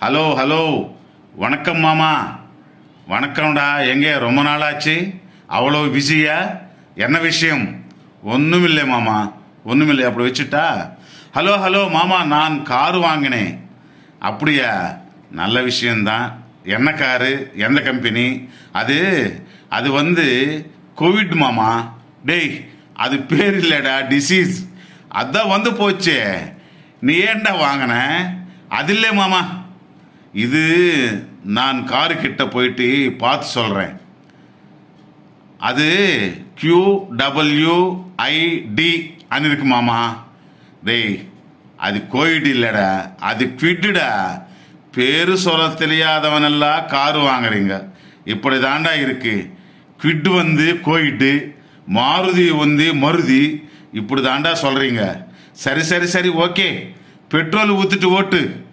Hello hello, வணக்கம் மாமா. வணக்கம்டா. எங்கே ரொம்ப நாளாச்சு, அவ்வளோ பிஸியா? என்ன விஷயம்? ஒன்றுமில்லை மாமா, ஒன்றுமில்லை. அப்படி வச்சுட்டா. ஹலோ ஹலோ மாமா, நான் காரு வாங்கினேன். அப்படியா? நல்ல விஷயந்தான். என்ன காரு, எந்த கம்பெனி? அது அது வந்து கோவிட் மாமா. டேய், அது பேர் இல்லைடா, டிசீஸ். அதான் வந்து போச்சே. நீ ஏன்டா வாங்கின? அது இல்லை மாமா. இது நான் காரு கிட்ட போயிட்டு பார்த்து சொல்கிறேன். அது QWID இருக்கு மாமா. டேய், அது கோவிட் இல்லைடா, அது குவிட்டுடா. பேரு சொல்ல தெரியாதவனெல்லாம் காரு வாங்குறீங்க. இப்படி தாண்டா இருக்கு. குவிட் வந்து கோவிட்டு, மாருதி வந்து மருதி, இப்படி தாண்டா சொல்றீங்க. சரி சரி சரி, ஓகே. பெட்ரோல் ஊத்துட்டு ஓட்டு.